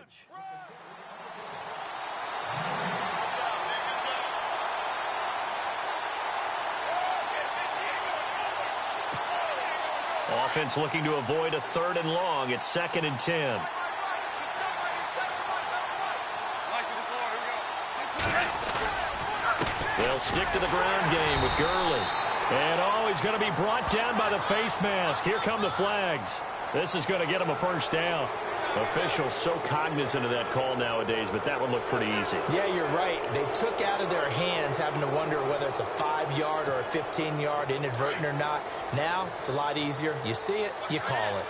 scrimmage. Offense looking to avoid a 3rd and long. It's 2nd and 10. They'll stick to the ground game with Gurley. And, he's going to be brought down by the face mask. Here come the flags. This is going to get him a 1st down. Officials so cognizant of that call nowadays, but that one looked pretty easy. Yeah, you're right. They took out of their hands having to wonder whether it's a 5-yard or a 15-yard inadvertent or not. Now, it's a lot easier. You see it, you call it.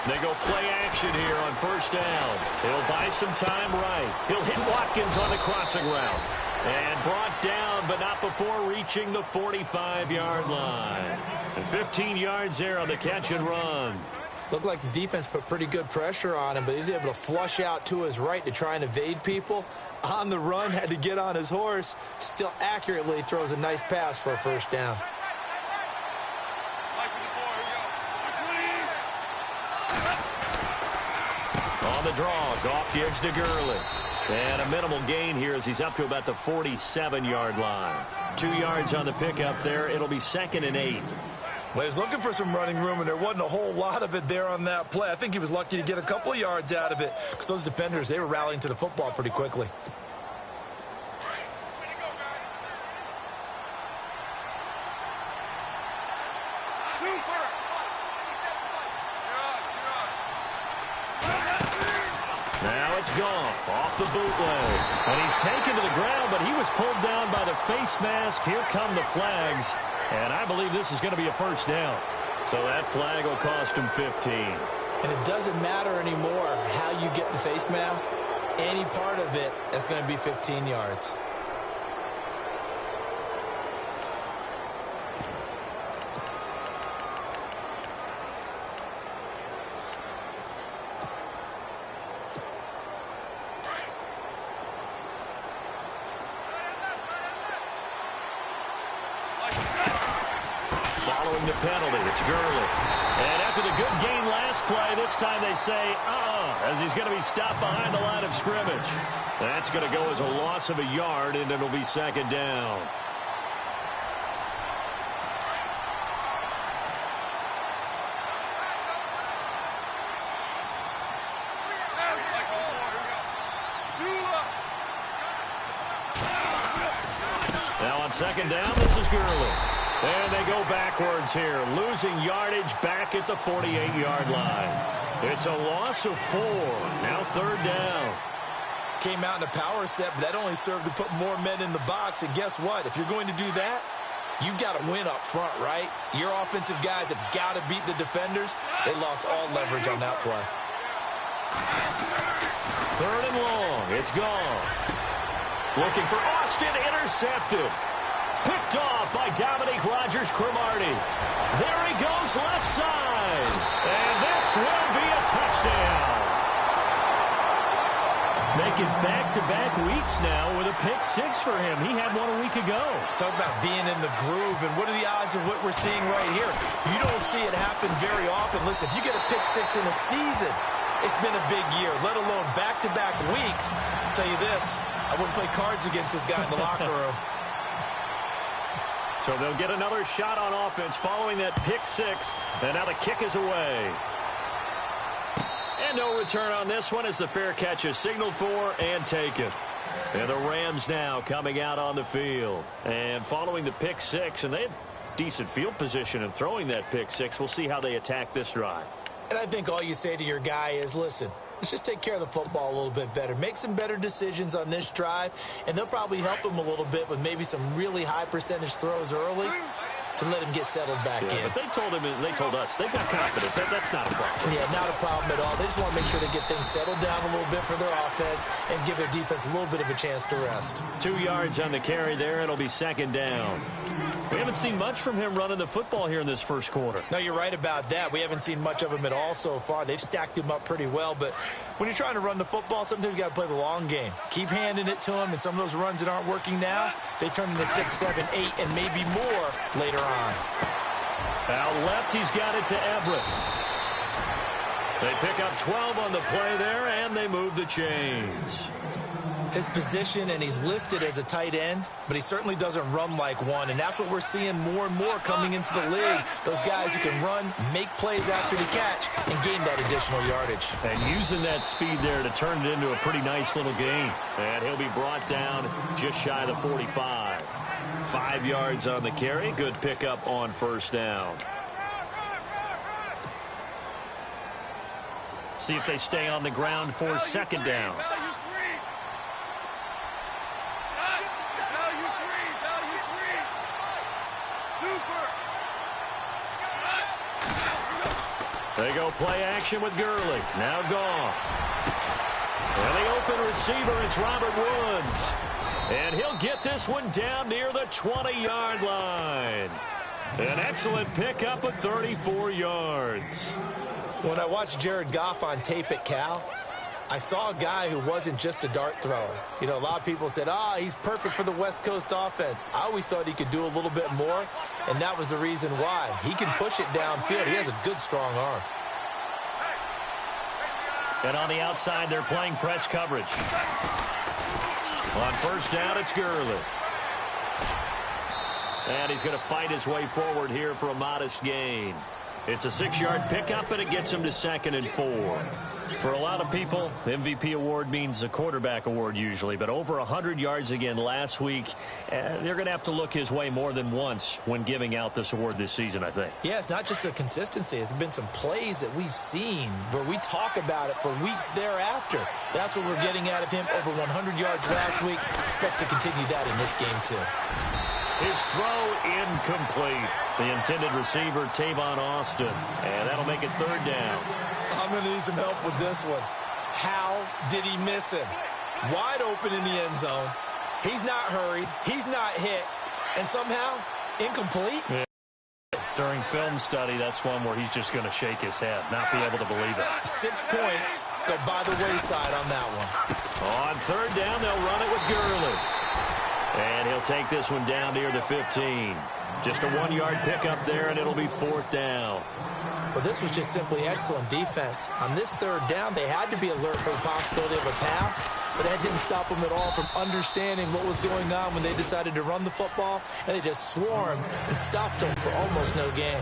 They go play action here on 1st down. He'll buy some time right. He'll hit Watkins on the crossing route. And brought down, but not before reaching the 45-yard line. And 15 yards there on the catch and run. Looked like the defense put pretty good pressure on him, but he's able to flush out to his right to try and evade people. On the run, had to get on his horse. Still accurately throws a nice pass for a 1st down. On the draw, Goff gives to Gurley. And a minimal gain here as he's up to about the 47-yard line. 2 yards on the pickup there. It'll be 2nd and 8. Well, he was looking for some running room, and there wasn't a whole lot of it there on that play. I think he was lucky to get a couple of yards out of it because those defenders, they were rallying to the football pretty quickly. Goff off the bootleg. And he's taken to the ground, but he was pulled down by the face mask. Here come the flags. And I believe this is going to be a 1st down. So that flag will cost him 15. And it doesn't matter anymore how you get the face mask. Any part of it is going to be 15 yards. The penalty. It's Gurley. And after the good gain last play, this time they say, as he's going to be stopped behind the line of scrimmage. That's going to go as a loss of a yard, and it'll be 2nd down. Now on 2nd down, this is Gurley. And they go backwards here, losing yardage back at the 48-yard line. It's a loss of 4. Now 3rd down. Came out in a power set, but that only served to put more men in the box. And guess what? If you're going to do that, you've got to win up front, right? Your offensive guys have got to beat the defenders. They lost all leverage on that play. 3rd and long. It's gone. Looking for Austin, intercepted. Picked off by Dominique Rodgers-Cromartie. There he goes left side. And this will be a touchdown. Making back-to-back weeks now with a pick 6 for him. He had one a week ago. Talk about being in the groove, and what are the odds of what we're seeing right here? You don't see it happen very often. Listen, if you get a pick 6 in a season, it's been a big year, let alone back-to-back weeks. I'll tell you this, I wouldn't play cards against this guy in the locker room. So they'll get another shot on offense following that pick 6. And now the kick is away. And no return on this one as the fair catch is signaled for and taken. And the Rams now coming out on the field. And following the pick 6, and they had decent field position in throwing that pick 6. We'll see how they attack this drive. And I think all you say to your guy is, listen, let's just take care of the football a little bit better. Make some better decisions on this drive, and they'll probably help him a little bit with maybe some really high percentage throws early to let him get settled back in. But they told us they've got confidence. That's not a problem. Yeah, not a problem at all. They just want to make sure they get things settled down a little bit for their offense and give their defense a little bit of a chance to rest. 2 yards on the carry there. It'll be 2nd down. We haven't seen much from him running the football here in this first quarter. No, you're right about that. We haven't seen much of him at all so far. They've stacked him up pretty well, but when you're trying to run the football, sometimes you got to play the long game. Keep handing it to him, and some of those runs that aren't working now, they turn into 6, 7, 8, and maybe more later on. Out left, he's got it to Everett. They pick up 12 on the play there, and they move the chains. His position, and he's listed as a tight end, but he certainly doesn't run like one, and that's what we're seeing more and more coming into the league. Those guys who can run, make plays after the catch, and gain that additional yardage. And using that speed there to turn it into a pretty nice little gain. And he'll be brought down just shy of the 45. 5 yards on the carry. Good pickup on first down. See if they stay on the ground for second down. They go play action with Gurley. Now Goff. And the open receiver, it's Robert Woods. And he'll get this one down near the 20-yard line. An excellent pickup of 34 yards. When I watched Jared Goff on tape at Cal, I saw a guy who wasn't just a dart thrower. You know, a lot of people said, he's perfect for the West Coast offense. I always thought he could do a little bit more, and that was the reason why. He can push it downfield. He has a good, strong arm. And on the outside, they're playing press coverage. On first down, it's Gurley. And he's going to fight his way forward here for a modest gain. It's a 6-yard pickup, and it gets him to 2nd and 4. For a lot of people, MVP award means a quarterback award usually, but over 100 yards again last week. They're going to have to look his way more than once when giving out this award this season, I think. Yeah, it's not just the consistency. It's been some plays that we've seen where we talk about it for weeks thereafter. That's what we're getting out of him. Over 100 yards last week. Expects to continue that in this game, too. His throw incomplete. The intended receiver, Tavon Austin. And that'll make it 3rd down. I'm going to need some help with this one. How did he miss him? Wide open in the end zone. He's not hurried. He's not hit. And somehow, incomplete? Yeah. During film study, that's one where he's just going to shake his head, not be able to believe it. 6 points go by the wayside on that one. On 3rd down, they'll run it with Gurley. And he'll take this one down near the 15. Just a 1-yard pickup there, and it'll be 4th down. Well, this was just simply excellent defense. On this 3rd down, they had to be alert for the possibility of a pass, but that didn't stop them at all from understanding what was going on when they decided to run the football, and they just swarmed and stopped them for almost no gain.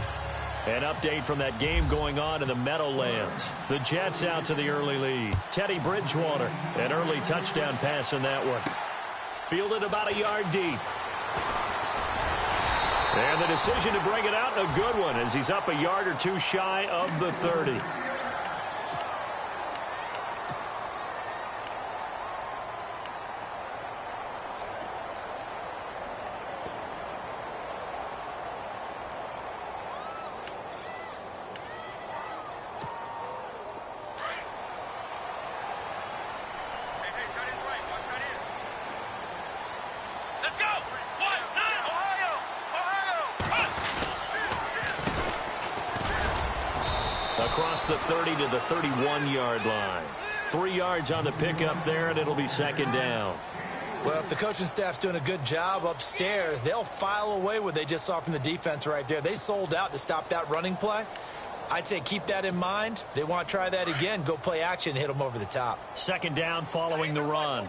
An update from that game going on in the Meadowlands. The Jets out to the early lead. Teddy Bridgewater, an early touchdown pass in that one. Fielded about a yard deep. And the decision to bring it out, a good one, as he's up a yard or two shy of the 30. Across the 30 to the 31-yard line. 3 yards on the pickup there, and it'll be 2nd down. Well, if the coaching staff's doing a good job upstairs, they'll file away what they just saw from the defense right there. They sold out to stop that running play. I'd say keep that in mind. They want to try that again. Go play action, hit them over the top. 2nd down following the run.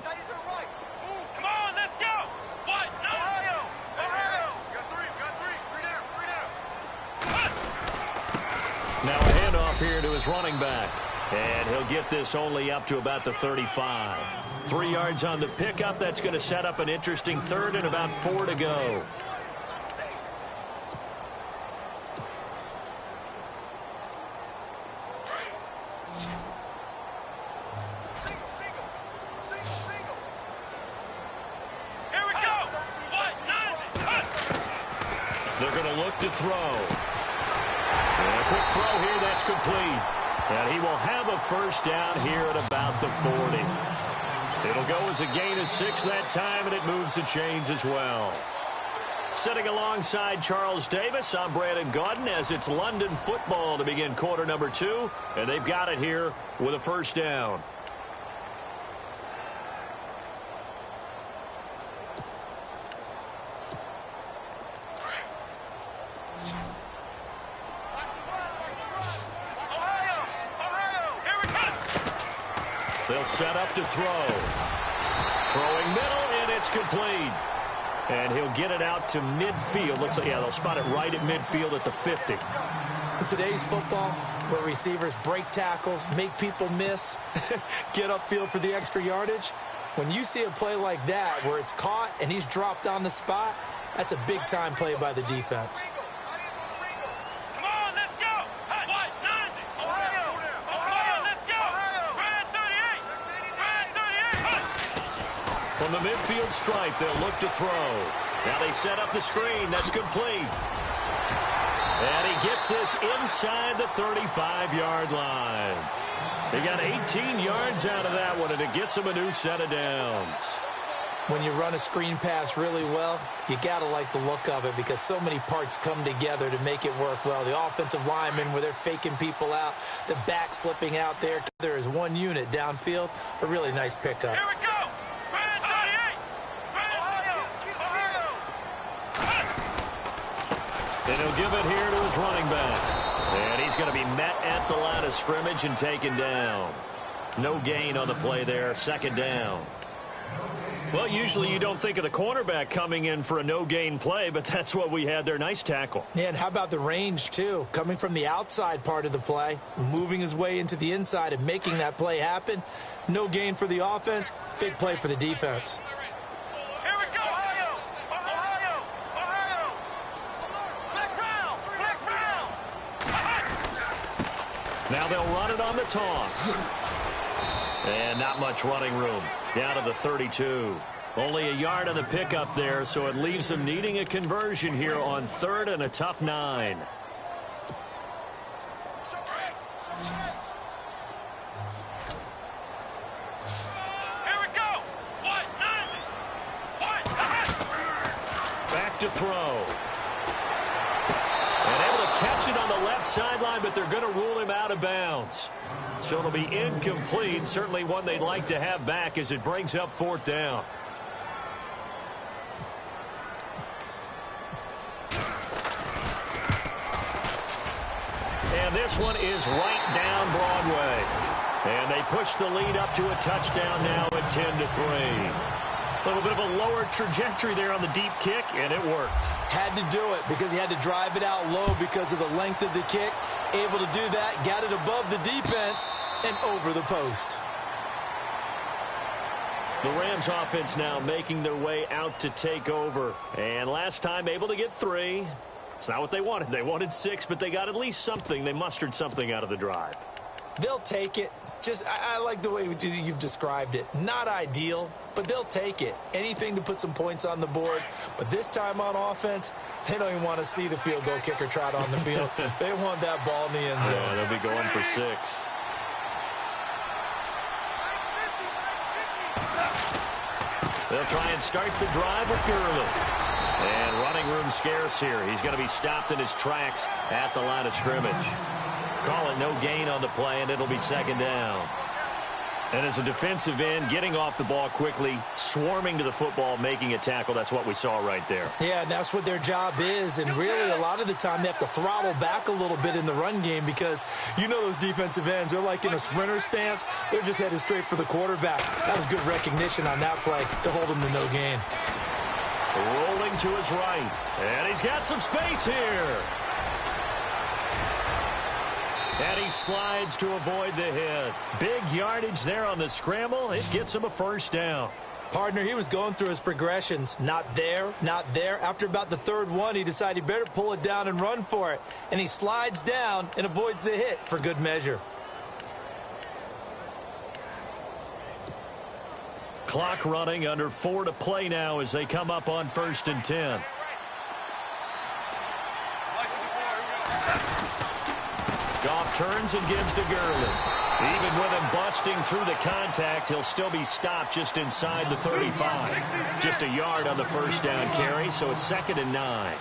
Now a handoff here to his running back. And he'll get this only up to about the 35. 3 yards on the pickup. That's going to set up an interesting 3rd and about 4 to go. Here we go. They're going to look to throw. And a quick throw here, that's complete. And he will have a 1st down here at about the 40. It'll go as a gain of 6 that time, and it moves the chains as well. Sitting alongside Charles Davis, I'm Brandon Gaudin as it's London football to begin quarter number 2. And they've got it here with a first down. They'll set up to throw. Throwing middle, and it's complete. And he'll get it out to midfield. Looks like, yeah, they'll spot it right at midfield at the 50. In today's football, where receivers break tackles, make people miss, get upfield for the extra yardage, when you see a play like that where it's caught and he's dropped on the spot, that's a big-time play by the defense. From the midfield stripe, they'll look to throw. Now they set up the screen. That's complete. And he gets this inside the 35-yard line. He got 18 yards out of that one, and it gets him a new set of downs. When you run a screen pass really well, you got to like the look of it because so many parts come together to make it work well. The offensive linemen, where they're faking people out, the back slipping out there. There is one unit downfield, a really nice pickup. Here we go! And he'll give it here to his running back. And he's going to be met at the line of scrimmage and taken down. No gain on the play there, second down. Well, usually you don't think of the cornerback coming in for a no-gain play, but that's what we had there. Nice tackle. Yeah, and how about the range, too? Coming from the outside part of the play, moving his way into the inside and making that play happen. No gain for the offense, big play for the defense. Now they'll run it on the toss. And not much running room. Down to the 32. Only a yard on the pickup there, so it leaves them needing a conversion here on third and a tough 9. Back to throw. Catch it on the left sideline, but they're going to rule him out of bounds. So it'll be incomplete. Certainly one they'd like to have back as it brings up fourth down. And this one is right down Broadway. And they push the lead up to a touchdown now at 10-3. A little bit of a lower trajectory there on the deep kick, and it worked. Had to do it because he had to drive it out low because of the length of the kick. Able to do that, got it above the defense and over the post. The Rams offense now making their way out to take over. And last time able to get 3. It's not what they wanted. They wanted 6, but they got at least something. They mustered something out of the drive. They'll take it. I like the way you've described it. Not ideal, but they'll take it. Anything to put some points on the board. But this time on offense, they don't even want to see the field goal kicker trot on the field. They want that ball in the end zone. Yeah, they'll be going for 6. They'll try and start the drive with Gurley. And running room scarce here. He's going to be stopped in his tracks at the line of scrimmage. Call it no gain on the play, and it'll be second down. And as a defensive end, getting off the ball quickly, swarming to the football, making a tackle, that's what we saw right there. Yeah, and that's what their job is. And really, a lot of the time, they have to throttle back a little bit in the run game because you know those defensive ends, they're like in a sprinter stance. They're just headed straight for the quarterback. That was good recognition on that play to hold him to no gain. Rolling to his right. And he's got some space here. And he slides to avoid the hit. Big yardage there on the scramble. It gets him a first down. Partner, he was going through his progressions. Not there, not there. After about the third one, he decided he better pull it down and run for it. And he slides down and avoids the hit for good measure. Clock running, under 4 to play now as they come up on 1st and 10. Goff turns and gives to Gurley. Even with him busting through the contact, he'll still be stopped just inside the 35. Just a yard on the first down carry, so it's 2nd and 9.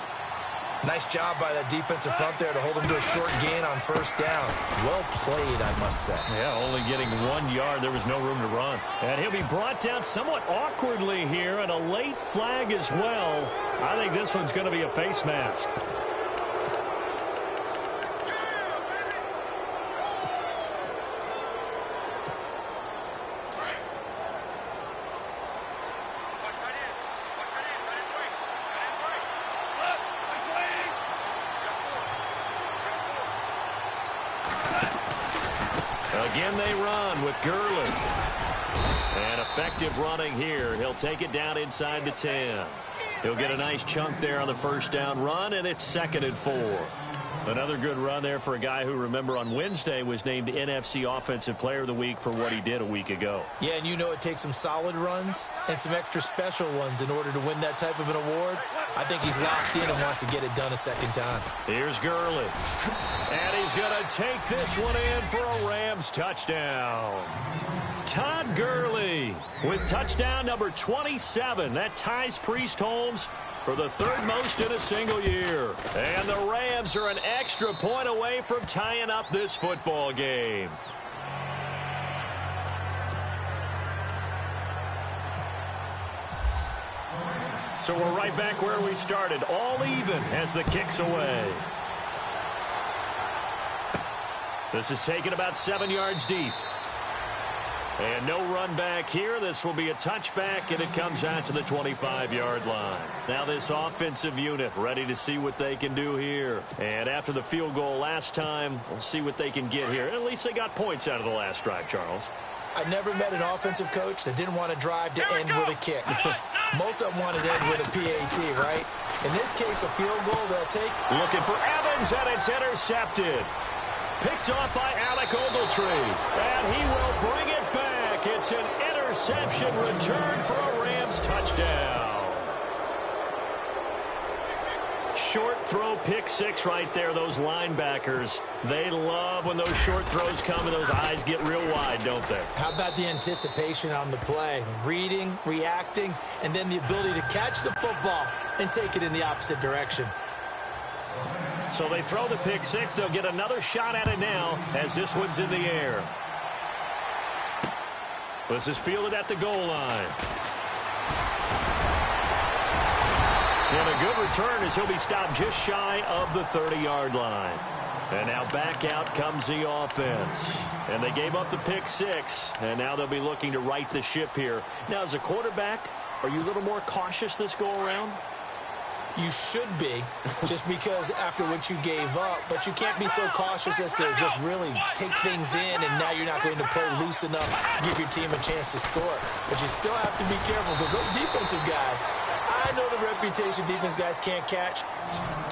Nice job by that defensive front there to hold him to a short gain on first down. Well played, I must say. Yeah, only getting 1 yard. There was no room to run. And he'll be brought down somewhat awkwardly here, and a late flag as well. I think this one's going to be a face mask. Again, they run with Gurley. And effective running here. He'll take it down inside the 10. He'll get a nice chunk there on the first down run, and it's 2nd and 4. Another good run there for a guy who, remember, on Wednesday was named NFC Offensive Player of the Week for what he did a week ago. Yeah, and you know it takes some solid runs and some extra special ones in order to win that type of an award. I think he's locked in and wants to get it done a second time. Here's Gurley. And he's going to take this one in for a Rams touchdown. Todd Gurley with touchdown number 27. That ties Priest Holmes for the 3rd most in a single year. And the Rams are an extra point away from tying up this football game. So we're right back where we started, all even as the kick's away. This is taken about 7 yards deep. And no run back here. This will be a touchback, and it comes out to the 25-yard line. Now this offensive unit ready to see what they can do here. And after the field goal last time, we'll see what they can get here. At least they got points out of the last drive, Charles. I never met an offensive coach that didn't want to drive to end with a kick. Most of them wanted to end with a PAT, right? In this case, a field goal they'll take. Looking for Evans, and it's intercepted. Picked off by Alec Ogletree. And he will bring it back. It's an interception return for a Rams touchdown. Short throw, pick six right there. Those linebackers, they love when those short throws come and those eyes get real wide, don't they? How about the anticipation on the play? Reading, reacting, and then the ability to catch the football and take it in the opposite direction. So they throw the pick six. They'll get another shot at it now as this one's in the air. This is fielded at the goal line. And a good return as he'll be stopped just shy of the 30-yard line. And now back out comes the offense. And they gave up the pick six. And now they'll be looking to right the ship here. Now, as a quarterback, are you a little more cautious this go-around? You should be, just because after what you gave up. But you can't be so cautious as to just really take things in, and now you're not going to play loose enough to give your team a chance to score. But you still have to be careful because those defensive guys, I know the reputation defense guys can't catch.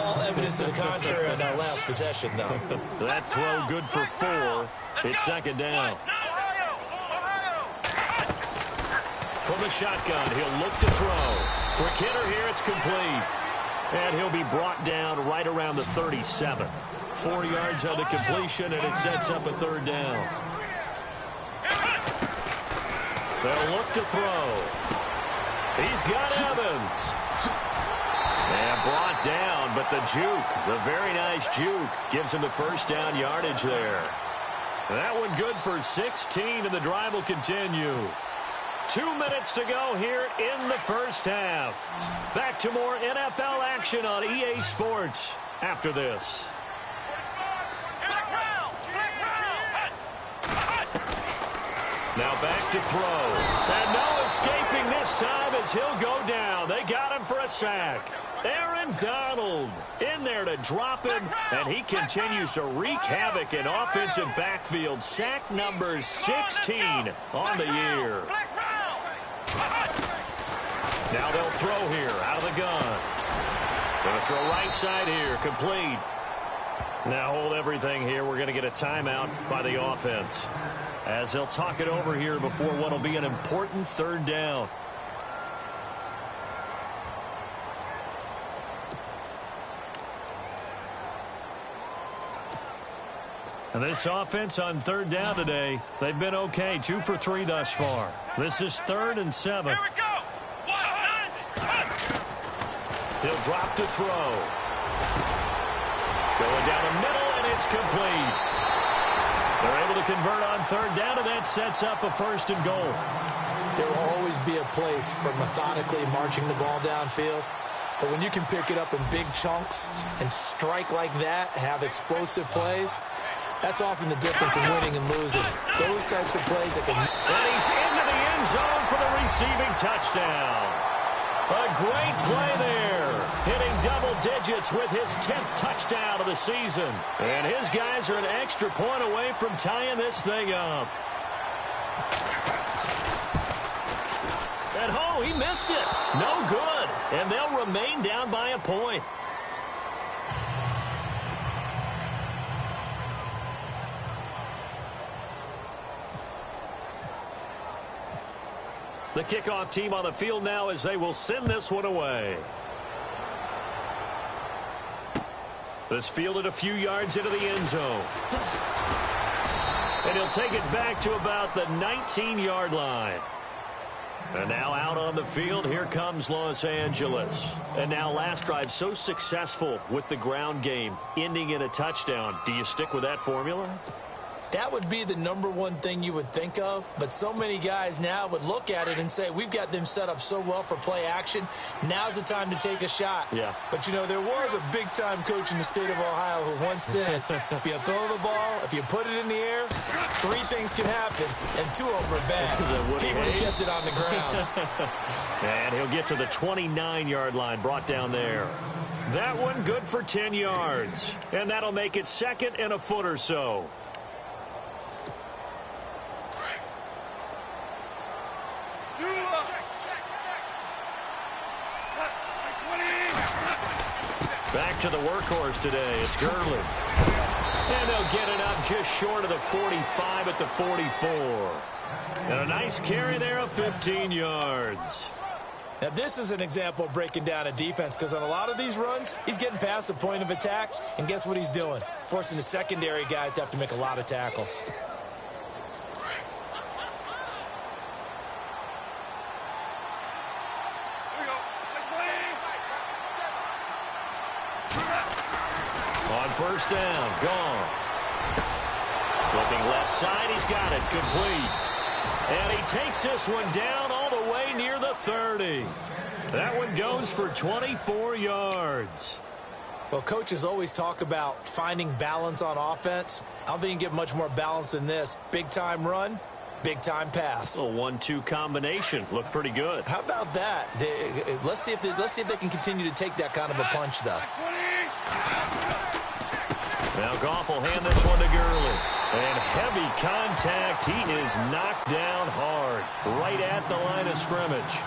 All evidence to the contrary on that last possession, though. That throw good for 4. It's second down. From the shotgun, he'll look to throw. Quick hitter here, it's complete. And he'll be brought down right around the 37. 4 yards on the completion, and it sets up a third down. They'll look to throw. He's got Evans. And brought down, but the juke, the very nice juke, gives him the first down yardage there. That one good for 16, and the drive will continue. 2 minutes to go here in the first half. Back to more NFL action on EA Sports after this. Now back to throw. And no escaping this time as he'll go down. They got him for a sack. Aaron Donald in there to drop him, and he continues to wreak havoc in offensive backfield. Sack number 16 on the year. Now they'll throw here out of the gun. Going to throw right side here, complete. Now hold everything here. We're going to get a timeout by the offense as they'll talk it over here before what will be an important third down. This offense on third down today, they've been okay. 2 for 3 thus far. This is 3rd and 7. Here we go. He'll drop to throw. Going down the middle, and it's complete. They're able to convert on third down, and that sets up a 1st and goal. There will always be a place for methodically marching the ball downfield. But when you can pick it up in big chunks and strike like that, have explosive plays, that's often the difference in winning and losing. Those types of plays that can... And he's into the end zone for the receiving touchdown. A great play there. Hitting double digits with his 10th touchdown of the season. And his guys are an extra point away from tying this thing up. And oh, he missed it. No good. And they'll remain down by a point. The kickoff team on the field now as they will send this one away. This fielded a few yards into the end zone. And he'll take it back to about the 19-yard line. And now out on the field, here comes Los Angeles. And now last drive so successful with the ground game, ending in a touchdown. Do you stick with that formula? That would be the #1 thing you would think of, but so many guys now would look at it and say, we've got them set up so well for play action, now's the time to take a shot. Yeah. But, you know, there was a big-time coach in the state of Ohio who once said, if you throw the ball, if you put it in the air, 3 things can happen, and 2 of them are bad. He would have kept it on the ground. And he'll get to the 29-yard line, brought down there. That one good for 10 yards. And that'll make it 2nd and a foot or so. Back to the workhorse today. It's Gurley. And they'll get it up just short of the 45 at the 44. And a nice carry there of 15 yards. Now, this is an example of breaking down a defense, because on a lot of these runs, he's getting past the point of attack, and guess what he's doing? Forcing the secondary guys to have to make a lot of tackles. On first down, gone. Looking left side, he's got it, complete. And he takes this one down all the way near the 30. That one goes for 24 yards. Well, coaches always talk about finding balance on offense. I don't think you can get much more balance than this. Big-time run, big-time pass. A 1-2 combination. Looked pretty good. How about that? Let's see if they can continue to take that kind of a punch, though. Now Goff will hand this one to Gurley. And heavy contact. He is knocked down hard, right at the line of scrimmage.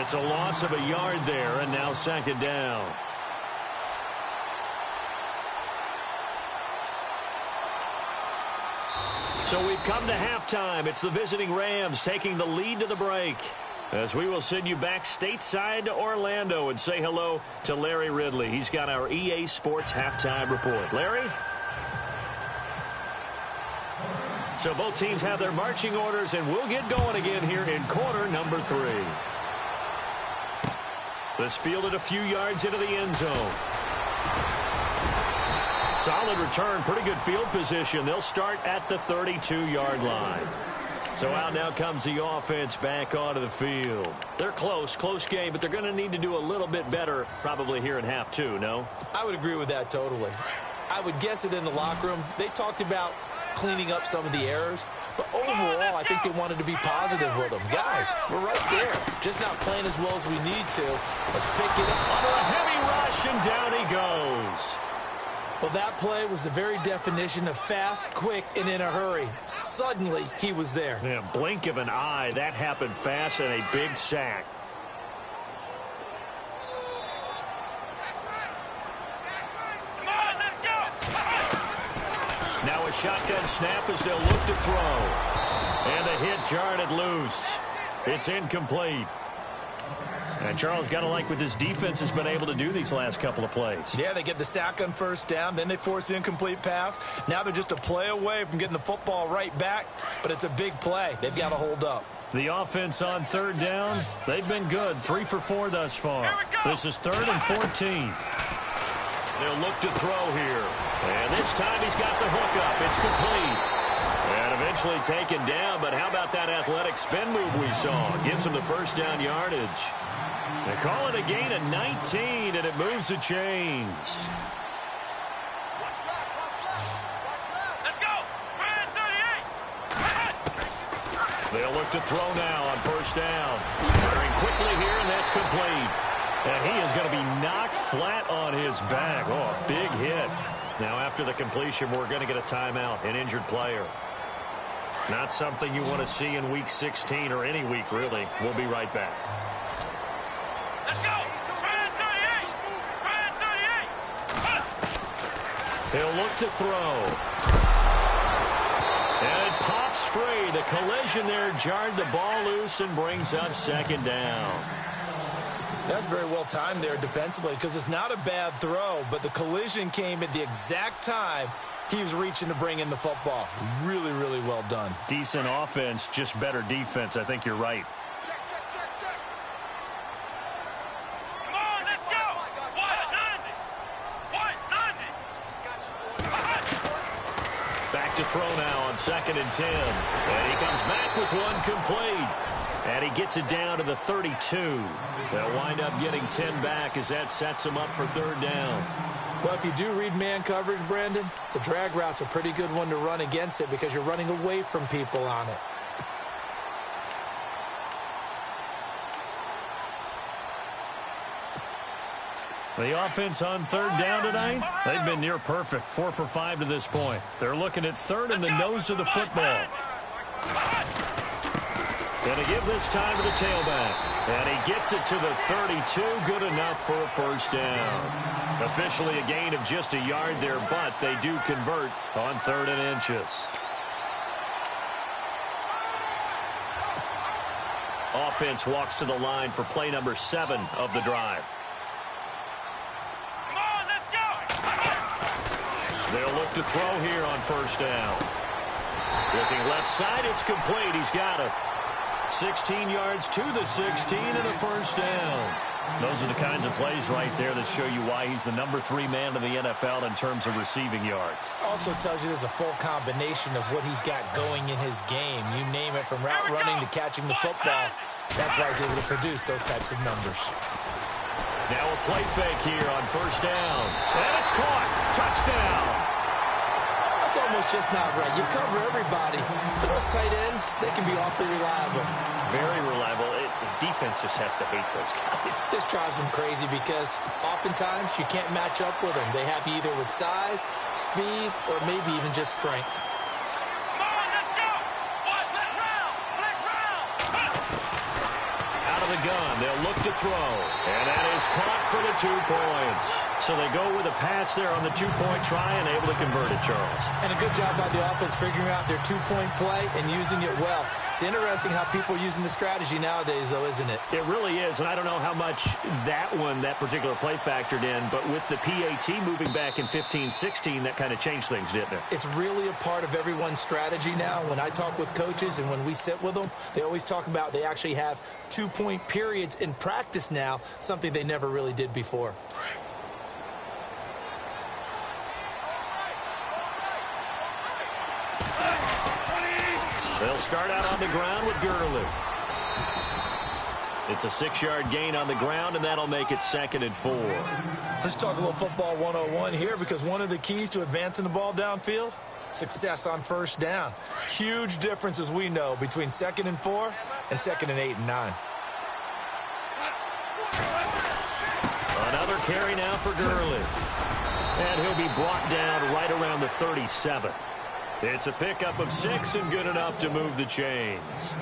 It's a loss of a yard there, and now 2nd down. So we've come to halftime. It's the visiting Rams taking the lead to the break. As we will send you back stateside to Orlando and say hello to Larry Ridley. He's got our EA Sports halftime report. Larry? So both teams have their marching orders, and we'll get going again here in quarter number 3. This fielded a few yards into the end zone. Solid return, pretty good field position. They'll start at the 32-yard line. So out now comes the offense back onto the field. They're close game, but they're going to need to do a little bit better probably here in half 2, no? I would agree with that totally. I would guess it in the locker room. They talked about cleaning up some of the errors, but overall, I think they wanted to be positive with them. Guys, we're right there. Just not playing as well as we need to. Let's pick it up. Under a heavy rush, and down he goes. Well, that play was the very definition of fast, quick, and in a hurry. Suddenly, he was there. Yeah, blink of an eye. That happened fast, and a big sack. Come on, let's go. Now a shotgun snap as they'll look to throw. And the hit jarred it loose. It's incomplete. And Charles, got to like what this defense has been able to do these last couple of plays. Yeah, they get the sack on first down, then they force the incomplete pass. Now they're just a play away from getting the football right back, but it's a big play. They've got to hold up. The offense on third down, they've been good. 3 for 4 thus far. This is 3rd and 14. They'll look to throw here. And this time he's got the hook up. It's complete. And eventually taken down, but how about that athletic spin move we saw? Gives him the first down yardage. They call it a gain of 19, and it moves the chains. Let's go. 38. They'll look to throw now on first down. Firing quickly here, and that's complete. And he is going to be knocked flat on his back. Oh, a big hit. Now, after the completion, we're going to get a timeout, an injured player. Not something you want to see in Week 16 or any week, really. We'll be right back. Let's go. 38. He'll look to throw. And it pops free. The collision there jarred the ball loose and brings up second down. That's very well timed there defensively because it's not a bad throw, but the collision came at the exact time he was reaching to bring in the football. Really, really well done. Decent offense, just better defense. I think you're right. Check. Come on, let's go. 190. Back to throw now on 2nd and 10. And he comes back with one complete. And he gets it down to the 32. They'll wind up getting 10 back as that sets him up for 3rd down. Well, if you do read man coverage, Brandon, the drag route's a pretty good one to run against it because you're running away from people on it. The offense on 3rd down tonight, they've been near perfect. 4 for 5 to this point. They're looking at 3rd in the nose of the football. Going to give this time to the tailback. And he gets it to the 32. Good enough for a first down. Officially a gain of just a yard there, but they do convert on 3rd and inches. Offense walks to the line for play number 7 of the drive. Come on, let's go. They'll look to throw here on first down. Looking left side, it's complete. He's got it. 16 yards to the 16 and a first down. Those are the kinds of plays right there that show you why he's the number 3 man in the NFL in terms of receiving yards. Also tells you there's a full combination of what he's got going in his game. You name it, from route running to catching the football. That's why he's able to produce those types of numbers. Now a play fake here on first down. And it's caught. Touchdown. That's almost just not right. You cover everybody. But those tight ends, they can be awfully reliable. Very reliable. Defense just has to hate those guys. This drives them crazy because oftentimes you can't match up with them. They have you either with size, speed, or maybe even just strength. Come on, let's go. Let's round. Out of the gun, they'll look to throw. And that is caught for the 2 points. So they go with a pass there on the 2-point try and able to convert it, Charles. And a good job by the offense figuring out their 2-point play and using it well. It's interesting how people are using the strategy nowadays, though, isn't it? It really is, and I don't know how much that particular play factored in, but with the PAT moving back in 15-16, that kind of changed things, didn't it? It's really a part of everyone's strategy now. When I talk with coaches and when we sit with them, they always talk about they actually have 2-point periods in practice now, something they never really did before. They'll start out on the ground with Gurley. It's a 6-yard gain on the ground, and that'll make it 2nd and 4. Let's talk a little football 101 here, because one of the keys to advancing the ball downfield, success on first down. Huge difference, as we know, between 2nd and 4 and 2nd and 8 and 9. Another carry now for Gurley. And he'll be brought down right around the 37. It's a pickup of 6 and good enough to move the chains.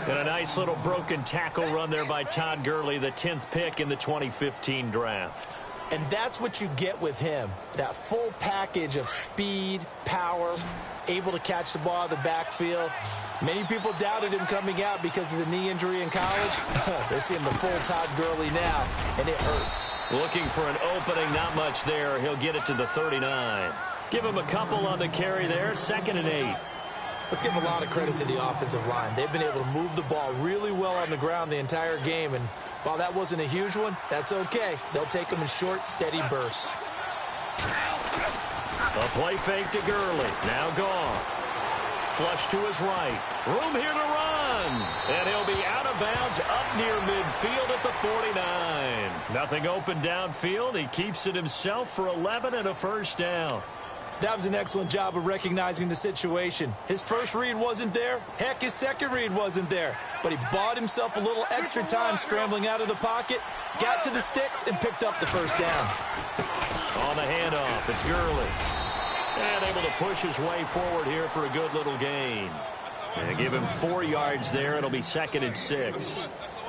And a nice little broken tackle run there by Todd Gurley, the 10th pick in the 2015 draft. And that's what you get with him, that full package of speed, power, able to catch the ball out of the backfield. Many people doubted him coming out because of the knee injury in college. They're seeing the full Todd Gurley now, and it hurts. Looking for an opening, not much there. He'll get it to the 39. Give him a couple on the carry there, 2nd and 8. Let's give a lot of credit to the offensive line. They've been able to move the ball really well on the ground the entire game, and while that wasn't a huge one, that's okay. They'll take them in short, steady bursts. A play fake to Gurley. Now gone. Flush to his right. Room here to run. And he'll be out of bounds up near midfield at the 49. Nothing open downfield. He keeps it himself for 11 and a first down. That was an excellent job of recognizing the situation. His first read wasn't there. Heck, his second read wasn't there. But he bought himself a little extra time scrambling out of the pocket, got to the sticks, and picked up the first down. On the handoff, it's Gurley. And able to push his way forward here for a good little gain. And give him 4 yards there. It'll be 2nd and 6.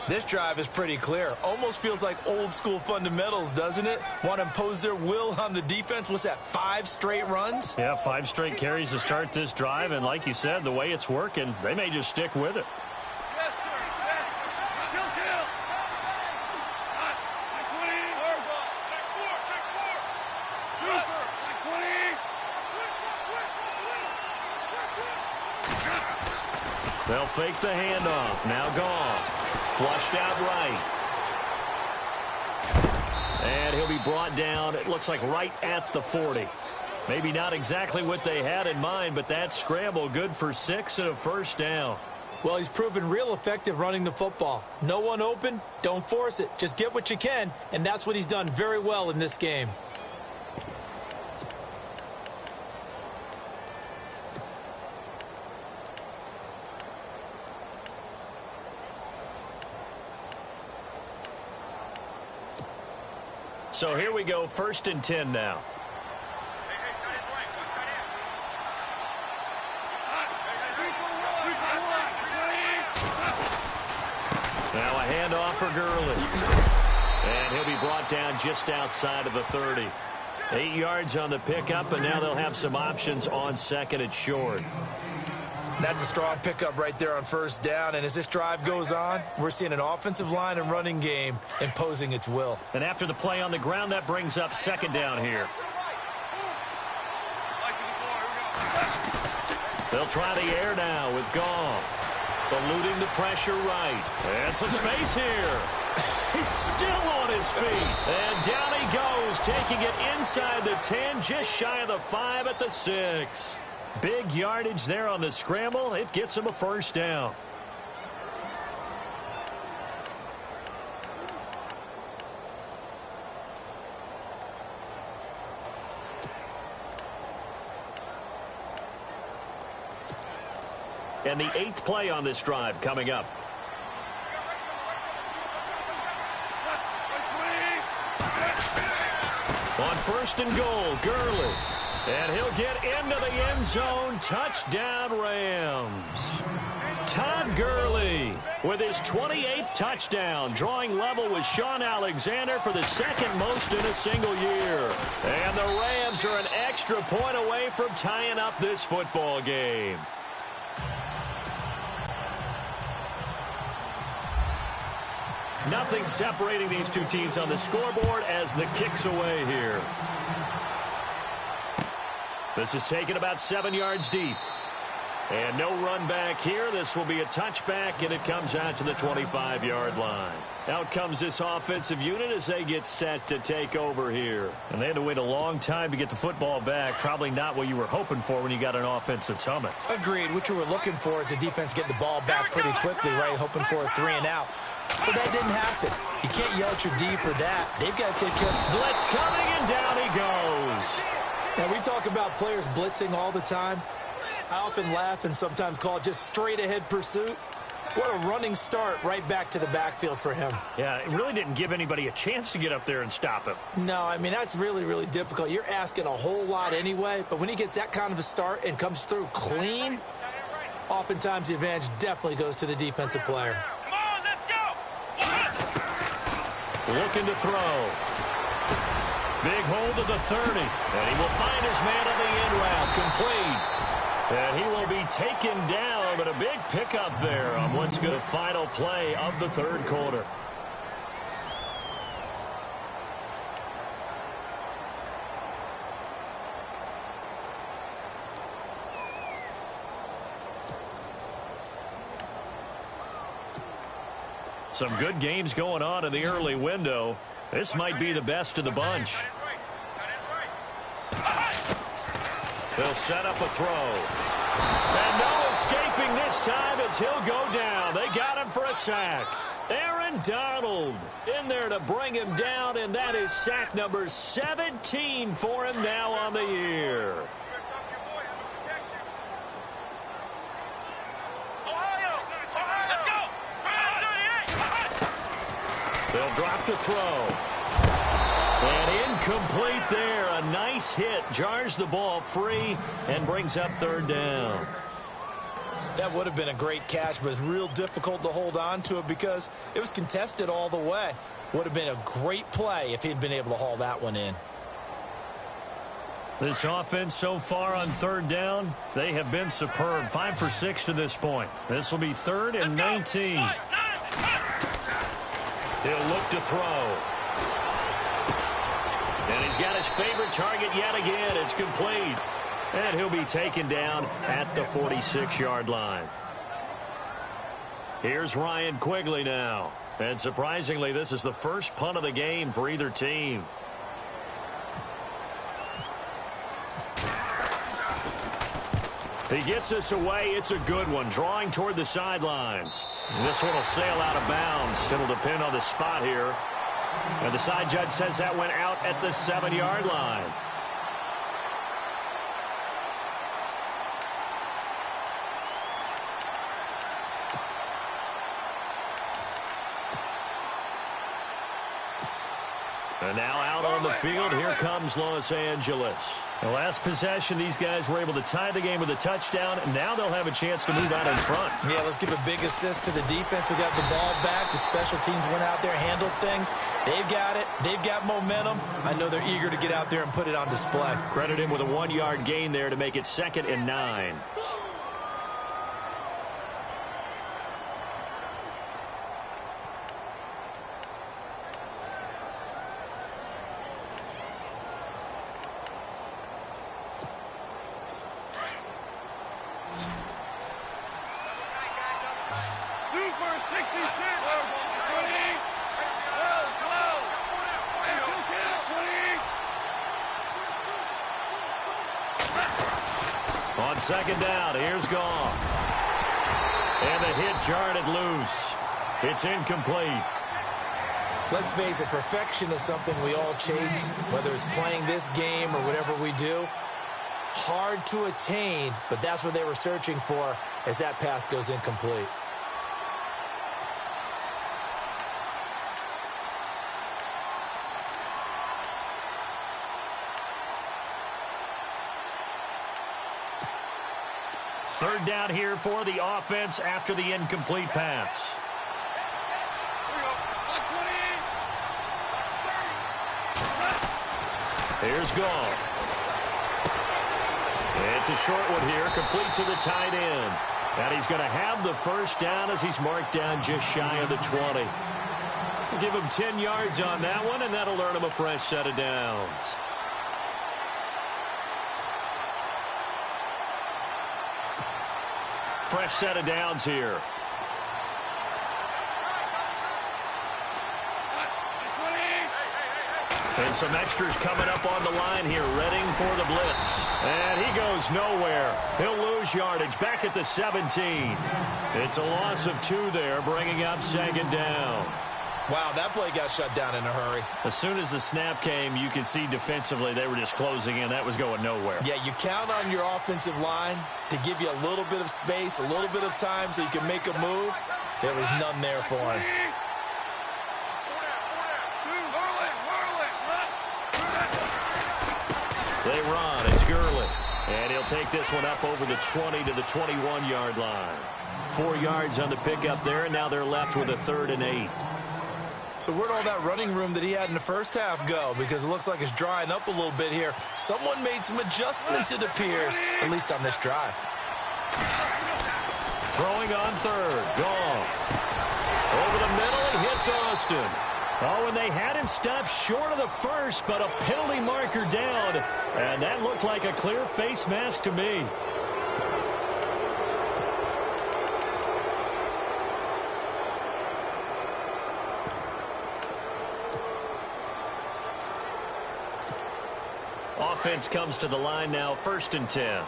This drive is pretty clear. Almost feels like old school fundamentals, doesn't it? Want to impose their will on the defense. What's that, 5 straight runs? Yeah, 5 straight carries to start this drive. And like you said, the way it's working, they may just stick with it. They'll fake the handoff. Now Goff. Flushed out right. And he'll be brought down, it looks like right at the 40. Maybe not exactly what they had in mind, but that scramble good for 6 and a first down. Well, he's proven real effective running the football. No one open, don't force it. Just get what you can, and that's what he's done very well in this game. So here we go, 1st and 10 now. Now a handoff for Gurley. And he'll be brought down just outside of the 30. 8 yards on the pickup, and now they'll have some options on 2nd and short. That's a strong pickup right there on 1st down. And as this drive goes on, we're seeing an offensive line and running game imposing its will. And after the play on the ground, that brings up 2nd down here. They'll try the air now with Goff. Eluding the pressure right. And some space here. He's still on his feet. And down he goes, taking it inside the 10, just shy of the 5 at the 6. Big yardage there on the scramble. It gets him a first down. And the 8th play on this drive coming up. On 1st and goal, Gurley. And he'll get into the end zone. Touchdown, Rams. Todd Gurley with his 28th touchdown, drawing level with Shaun Alexander for the 2nd most in a single year. And the Rams are an extra point away from tying up this football game. Nothing separating these two teams on the scoreboard as the kick's away here. This is taken about 7 yards deep. And no run back here. This will be a touchback, and it comes out to the 25-yard line. Out comes this offensive unit as they get set to take over here. And they had to wait a long time to get the football back. Probably not what you were hoping for when you got an offense that's humming. Agreed. What you were looking for is the defense get the ball back pretty quickly, right? Hoping for a 3 and out. So that didn't happen. You can't yell at your D for that. They've got to take care of it. Blitz coming, and down he goes. Now, we talk about players blitzing all the time. I often laugh and sometimes call it just straight-ahead pursuit. What a running start right back to the backfield for him. Yeah, it really didn't give anybody a chance to get up there and stop him. No, I mean, that's really, really difficult. You're asking a whole lot anyway, but when he gets that kind of a start and comes through clean, oftentimes the advantage definitely goes to the defensive player. Come on, let's go. Looking to throw. Big hold of the 30. And he will find his man on the end route. Complete. And he will be taken down, but a big pickup there on what's going to final play of the third quarter. Some good games going on in the early window. This might be the best of the bunch. They'll set up a throw. And no escaping this time as he'll go down. They got him for a sack. Aaron Donald in there to bring him down, and that is sack number 17 for him now on the year. They'll drop the throw. And incomplete there. A nice hit. Jars the ball free and brings up third down. That would have been a great catch, but it's real difficult to hold on to it because it was contested all the way. Would have been a great play if he'd been able to haul that one in. This offense so far on third down, they have been superb. 5 for 6 to this point. This will be 3rd and 19. He'll look to throw. And he's got his favorite target yet again. It's complete. And he'll be taken down at the 46-yard line. Here's Ryan Quigley now. And surprisingly, this is the first punt of the game for either team. He gets us away. It's a good one. Drawing toward the sidelines. And this one will sail out of bounds. It'll depend on the spot here. And the side judge says that went out at the 7-yard line. And now out on the field, here comes Los Angeles. The last possession, these guys were able to tie the game with a touchdown, and now they'll have a chance to move out in front. Yeah, let's give a big assist to the defense who got the ball back. The special teams went out there, handled things. They've got it. They've got momentum. I know they're eager to get out there and put it on display. Credit him with a 1-yard gain there to make it 2nd and 9. On 2nd down, here's Goff. And the hit jarred it loose. It's incomplete. Let's face it, perfection is something we all chase, whether it's playing this game or whatever we do. Hard to attain, but that's what they were searching for as that pass goes incomplete. Third down here for the offense after the incomplete pass. Here's Goff. It's a short one here, complete to the tight end. And he's going to have the first down as he's marked down just shy of the 20. We'll give him 10 yards on that one, and that'll earn him a fresh set of downs. Fresh set of downs here. And some extras coming up on the line here, readying for the blitz. And he goes nowhere. He'll lose yardage back at the 17. It's a loss of 2 there, bringing up 2nd down. Wow, that play got shut down in a hurry. As soon as the snap came, you could see defensively they were just closing in. That was going nowhere. Yeah, you count on your offensive line to give you a little bit of space, a little bit of time so you can make a move. There was none there for him. They run. It's Gurley. And he'll take this one up over the 20 to the 21-yard line. 4 yards on the pickup there, and now they're left with a 3rd and 8. So where'd all that running room that he had in the first half go? Because it looks like it's drying up a little bit here. Someone made some adjustments, it appears, at least on this drive. Throwing on third. Goff. Over the middle, he hits Austin. Oh, and they had him stopped short of the first, but a penalty marker down. And that looked like a clear face mask to me. Offense comes to the line now, 1st and 10.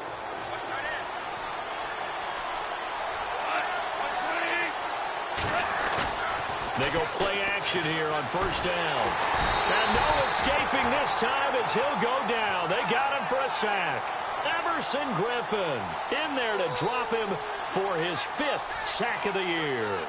They go play action here on 1st down. And no escaping this time as he'll go down. They got him for a sack. Everson Griffin in there to drop him for his 5th sack of the year.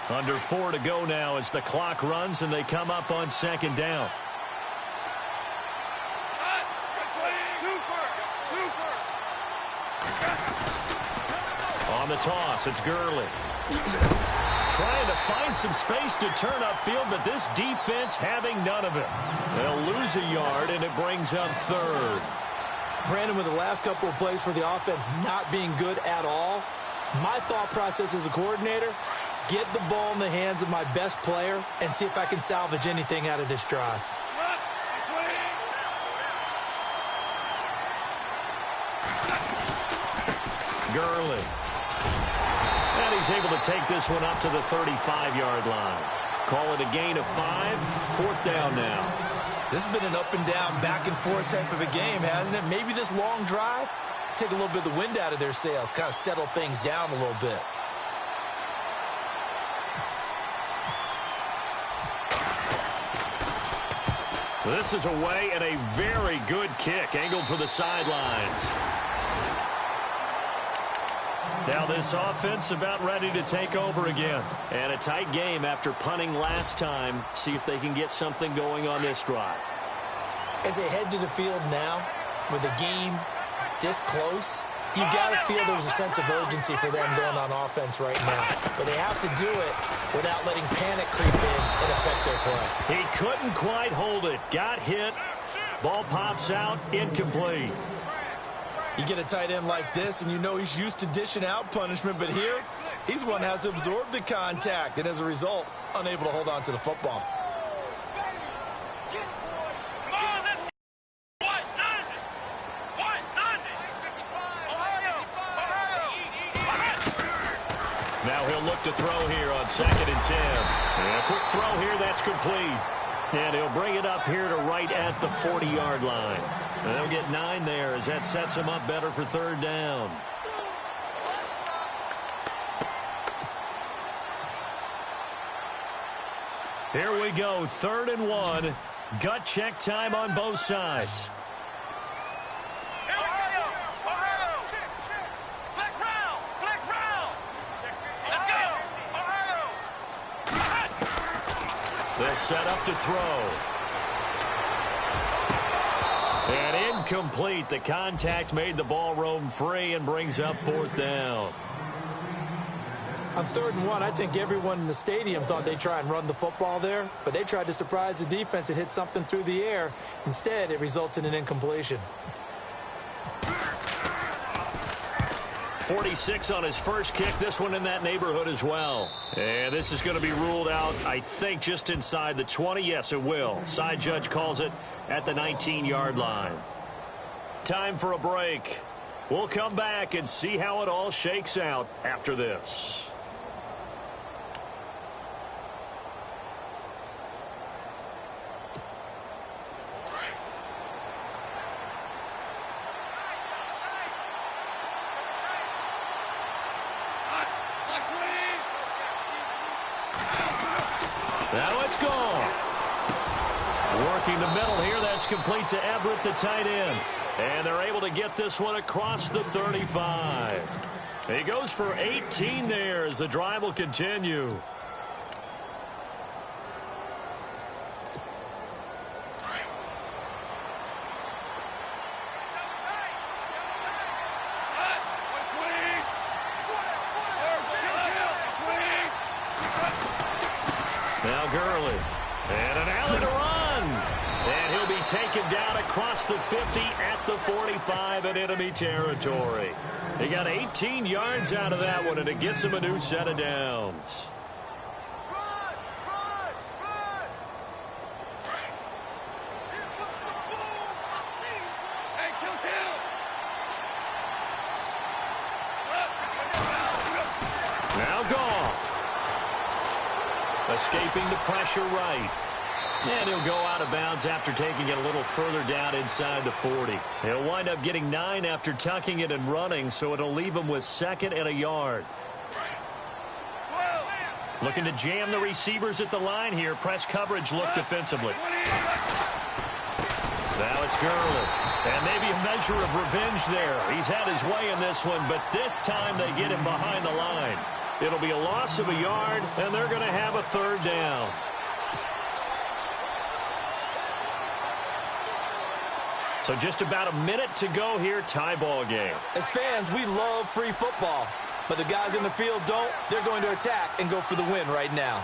Under 4 to go now as the clock runs and they come up on 2nd down. On the toss, it's Gurley. Trying to find some space to turn upfield, but this defense having none of it. They'll lose a yard, and it brings up 3rd. Brandon, with the last couple of plays for the offense not being good at all, my thought process as a coordinator, get the ball in the hands of my best player and see if I can salvage anything out of this drive. Gurley. And he's able to take this one up to the 35-yard line. Call it a gain of 5. 4th down now. This has been an up and down, back and forth type of a game, hasn't it? Maybe this long drive, take a little bit of the wind out of their sails, kind of settle things down a little bit. This is away and a very good kick, angled for the sidelines. Now this offense about ready to take over again. And a tight game after punting last time. See if they can get something going on this drive. As they head to the field now, with the game this close, you've got to feel there's a sense of urgency for them going on offense right now. But they have to do it without letting panic creep in and affect their play. He couldn't quite hold it. Got hit. Ball pops out. Incomplete. You get a tight end like this, and you know he's used to dishing out punishment, but here, he's the one that has to absorb the contact, and as a result, unable to hold on to the football. Now he'll look to throw here on 2nd and 10. And a quick throw here, that's complete. And he'll bring it up here to right at the 40-yard line. And they'll get 9 there as that sets him up better for 3rd down. Here we go, 3rd and 1. Gut check time on both sides. They'll set up to throw. And incomplete. The contact made the ball roam free and brings up 4th down. On 3rd and 1, I think everyone in the stadium thought they'd try and run the football there, but they tried to surprise the defense and hit something through the air. Instead, it results in an incompletion. 46 on his first kick. This one in that neighborhood as well. And this is going to be ruled out, I think, just inside the 20. Yes, it will. Side judge calls it at the 19-yard line. Time for a break. We'll come back and see how it all shakes out after this. Now it's gone. Working the middle here. That's complete to Everett, the tight end. And they're able to get this one across the 35. He goes for 18 there as the drive will continue. Now Gurley. And an alley to run. And he'll be taken down across the 50 at the 45 in enemy territory. He got 18 yards out of that one, and it gets him a new set of downs. Now Goff. Escaping the pressure right. And he'll go out of bounds after taking it a little further down inside the 40. He'll wind up getting 9 after tucking it and running, so it'll leave him with 2nd and a yard. Looking to jam the receivers at the line here. Press coverage look defensively. Now it's Gurley. And maybe a measure of revenge there. He's had his way in this one, but this time they get him behind the line. It'll be a loss of a yard, and they're going to have a 3rd down. So just about a minute to go here, tie ball game. As fans, we love free football, but the guys in the field don't. They're going to attack and go for the win right now.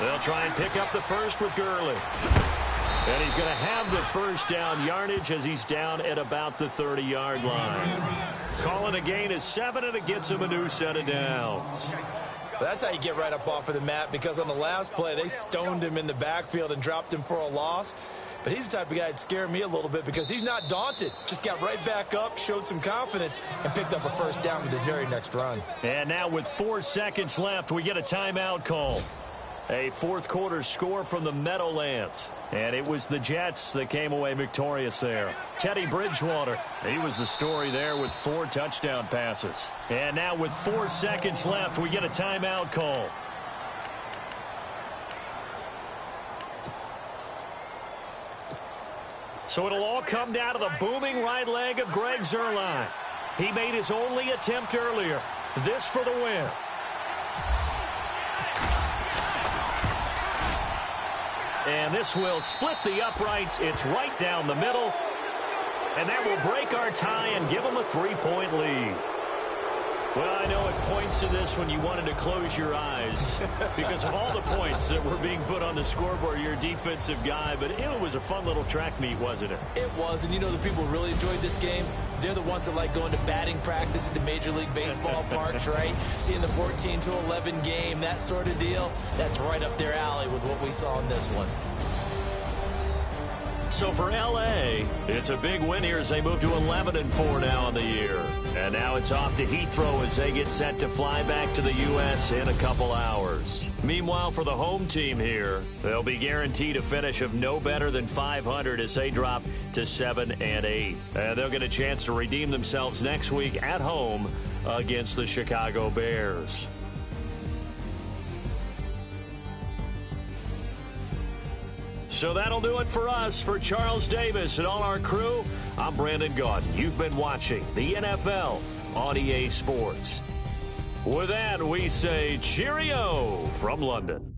They'll try and pick up the first with Gurley. And he's going to have the first down yardage as he's down at about the 30-yard line. Calling a gain is 7, and it gets him a new set of downs. That's how you get right up off of the mat, because on the last play, they stoned him in the backfield and dropped him for a loss. But he's the type of guy that scared me a little bit because he's not daunted. Just got right back up, showed some confidence, and picked up a first down with his very next run. And now with 4 seconds left, we get a timeout call. A 4th quarter score from the Meadowlands. And it was the Jets that came away victorious there. Teddy Bridgewater, he was the story there with 4 touchdown passes. And now with 4 seconds left, we get a timeout call. So it'll all come down to the booming right leg of Greg Zuerlein. He made his only attempt earlier. This for the win. And this will split the uprights. It's right down the middle. And that will break our tie and give them a 3-point lead. Well, I know at points in this when you wanted to close your eyes because of all the points that were being put on the scoreboard. You're a defensive guy, but it was a fun little track meet, wasn't it? It was, and you know the people who really enjoyed this game? They're the ones that like going to batting practice at the Major League Baseball parks, right? Seeing the 14-11 game, that sort of deal. That's right up their alley with what we saw in this one. So for L.A., it's a big win here as they move to 11-4 now on the year. And now it's off to Heathrow as they get set to fly back to the U.S. in a couple hours. Meanwhile, for the home team here, they'll be guaranteed a finish of no better than 500 as they drop to 7-8. And they'll get a chance to redeem themselves next week at home against the Chicago Bears. So that'll do it for us. For Charles Davis and all our crew, I'm Brandon Gaudin. You've been watching the NFL on EA Sports. With that, we say cheerio from London.